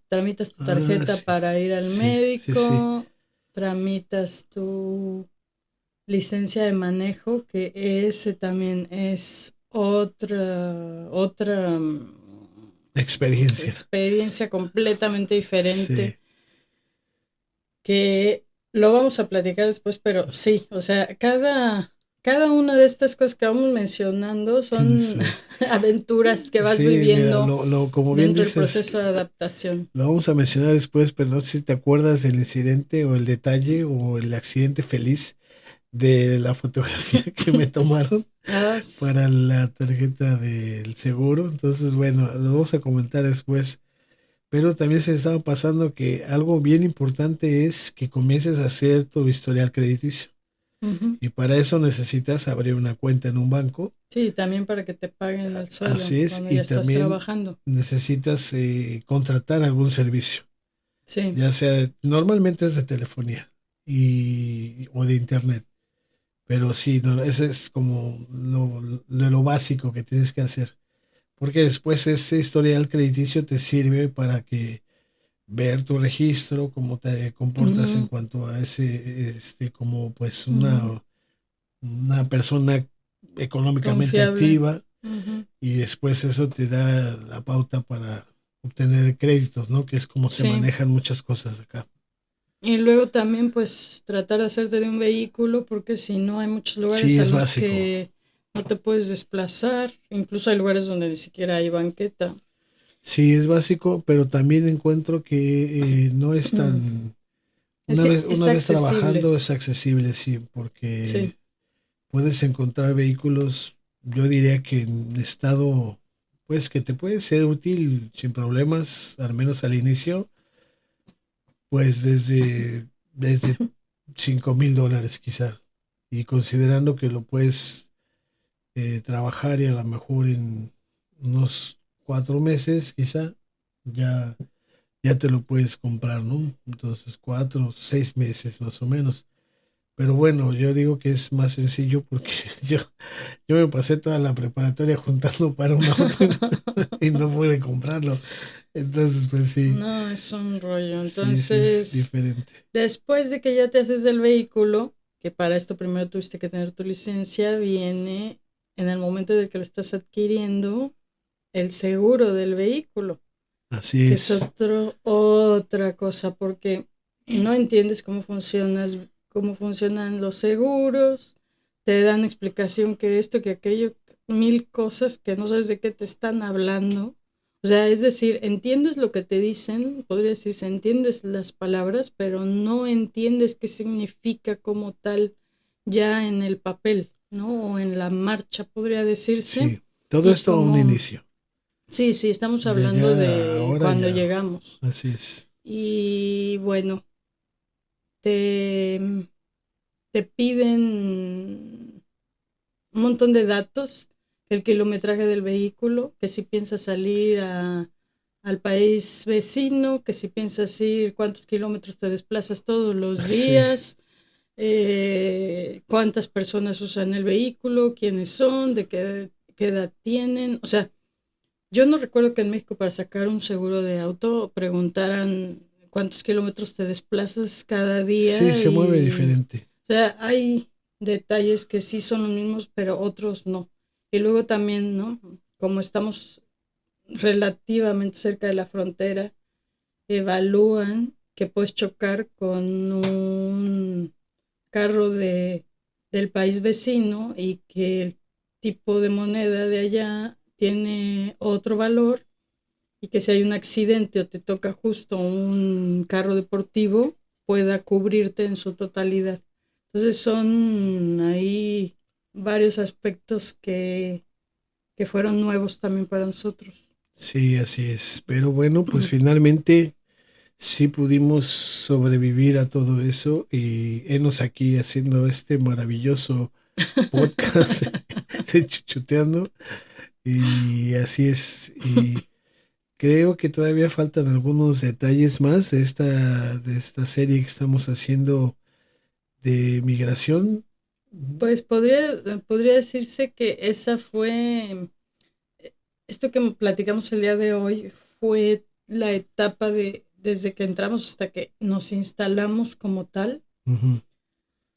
tramitas tu Ah, tarjeta sí, para ir al sí, sí, sí. médico, tramitas tu licencia de manejo, que ese también es otra Experiencia. experiencia completamente diferente Sí, que lo vamos a platicar después, pero sí, o sea, cada una de estas cosas que vamos mencionando son sí. aventuras que vas Sí, mira, viviendo como bien dentro del dices, proceso de adaptación. lo vamos a mencionar después, pero no sé si te acuerdas del incidente o el detalle o el accidente feliz de la fotografía que me tomaron Ah, para la tarjeta del seguro. Entonces, bueno, lo vamos a comentar después. Pero también se me estaba pasando que algo bien importante es que comiences a hacer tu historial crediticio. ujú. Y para eso necesitas abrir una cuenta en un banco. Sí, también para que te paguen el sueldo Así es. cuando Y ya estás también trabajando. necesitas contratar algún servicio. Sí, Ya sea, normalmente es de telefonía o de internet. Pero sí, no, ese es como lo básico que tienes que hacer. Porque después ese historial crediticio te sirve para que ver tu registro, cómo te comportas en ujú, cuanto a como pues ujú, una persona económicamente confiable. activa Ujú. y después eso te da la pauta para obtener créditos, ¿no? Que es como se Sí. manejan muchas cosas acá. Y luego también pues tratar de hacerte de un vehículo porque si no hay muchos lugares Sí, a es los básico. que no te puedes desplazar, incluso hay lugares donde ni siquiera hay banqueta. Sí, es básico, pero también encuentro que no es tan, Es una vez accesible, trabajando es accesible, sí, sí. porque puedes encontrar vehículos, yo diría que en estado, pues que te puede ser útil sin problemas, al menos al inicio, pues desde $5,000 quizá. Y considerando que lo puedes trabajar y a lo mejor en unos 4 meses quizá, ya, ya te lo puedes comprar, ¿no? Entonces 4, 6 meses más o menos. Pero bueno, yo digo que es más sencillo porque yo me pasé toda la preparatoria juntando para un auto y no pude comprarlo. Entonces, pues sí, No, es un rollo. sí, sí es Entonces, diferente. después de que ya te haces del vehículo, que para esto primero tuviste que tener tu licencia, viene en el momento de que lo estás adquiriendo el seguro del vehículo, Así que es es. otra cosa, porque no entiendes cómo funcionan los seguros, te dan explicación que esto, que aquello, mil cosas que no sabes de qué te están hablando. O sea, es decir, entiendes lo que te dicen, podría decirse, entiendes las palabras, pero no entiendes qué significa como tal ya en el papel, ¿no? O en la marcha, podría decirse. Sí, todo Y esto a un como inicio. sí, sí, estamos De hablando allá de ahora cuando ya, llegamos. así es. Y bueno, te, te piden un montón de datos, el kilometraje del vehículo, que si piensas salir al país vecino, que si piensas ir, cuántos kilómetros te desplazas todos los Sí, días, cuántas personas usan el vehículo, quiénes son, qué edad tienen. O sea, yo no recuerdo que en México para sacar un seguro de auto preguntaran cuántos kilómetros te desplazas cada sí, día se mueve y, diferente. o sea, hay detalles que sí son los mismos, pero otros no. Y luego también, ¿no? Como estamos relativamente cerca de la frontera, evalúan que puedes chocar con un carro del país vecino y que el tipo de moneda de allá tiene otro valor y que si hay un accidente o te toca justo un carro deportivo, pueda cubrirte en su totalidad. Entonces son ahí varios aspectos que fueron nuevos también para nosotros. Sí, así es. Pero bueno, pues finalmente sí pudimos sobrevivir a todo eso y enos aquí haciendo este maravilloso podcast de Chuchoteando. Y así es. Y creo que todavía faltan algunos detalles más de esta serie que estamos haciendo de migración. Pues podría decirse que esa fue, esto que platicamos el día de hoy fue la etapa de desde que entramos hasta que nos instalamos como tal. Ujú.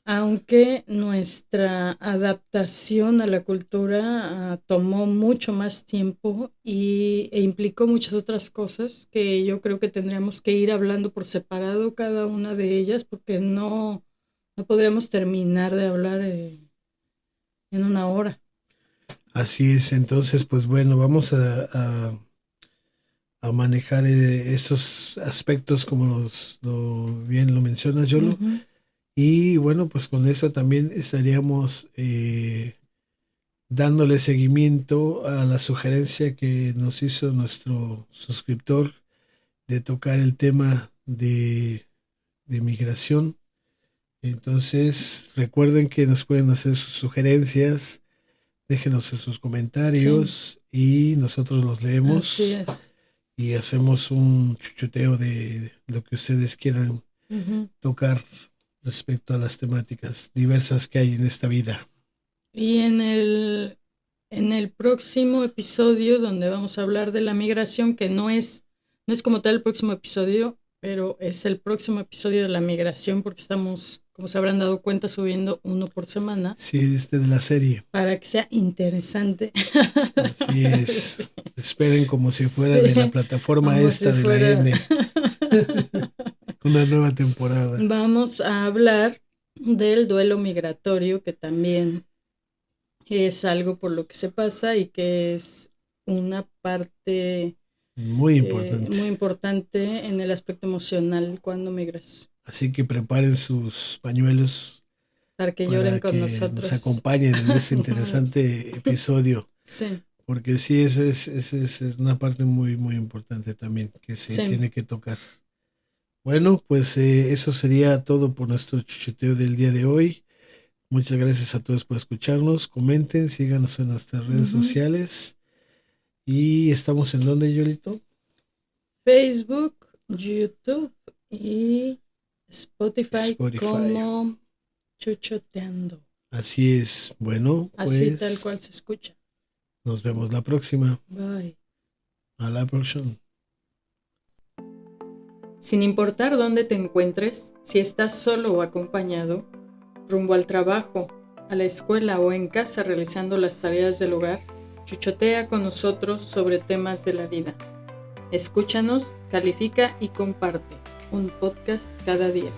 Aunque nuestra adaptación a la cultura tomó mucho más tiempo e implicó muchas otras cosas que yo creo que tendríamos que ir hablando por separado cada una de ellas porque no podríamos terminar de hablar en una hora. Así es. Entonces, pues bueno, vamos a manejar estos aspectos como bien lo mencionas, Yolo. Ujú. Y bueno, pues con eso también estaríamos dándole seguimiento a la sugerencia que nos hizo nuestro suscriptor de tocar el tema de migración. Entonces, recuerden que nos pueden hacer sus sugerencias, déjenos en sus Sí, comentarios y nosotros los así leemos es. y hacemos un chuchoteo de lo que ustedes quieran Ujú. tocar respecto a las temáticas diversas que hay en esta vida. Y en el próximo episodio, donde vamos a hablar de la migración, que no es como tal el próximo episodio, pero es el próximo episodio de la migración, porque estamos, como se habrán dado cuenta, subiendo uno por semana, Sí, este de la serie. para que sea interesante. Así es. Esperen como si fuera de la Sí, plataforma como si esta de la fuera. N. Una nueva temporada. Vamos a hablar del duelo migratorio, que también es algo por lo que se pasa y que es una parte. Muy importante. Muy importante en el aspecto emocional cuando migras. Así que preparen sus pañuelos Para que para lloren con que nosotros. nos acompañen en este interesante episodio. Sí. Porque sí, esa es una parte muy, muy importante también que se Sí. tiene que tocar. Bueno, pues eso sería todo por nuestro chuchoteo del día de hoy. Muchas gracias a todos por escucharnos. Comenten, síganos en nuestras redes sociales. Y estamos en donde, Yolito? Facebook, YouTube y Spotify. Como Chuchoteando. Así es. Bueno, así pues tal cual se escucha. Nos vemos la próxima. Bye. A la próxima. Sin importar dónde te encuentres, si estás solo o acompañado, rumbo al trabajo, a la escuela o en casa realizando las tareas del hogar, chuchotea con nosotros sobre temas de la vida. Escúchanos, califica y comparte. Un podcast cada día.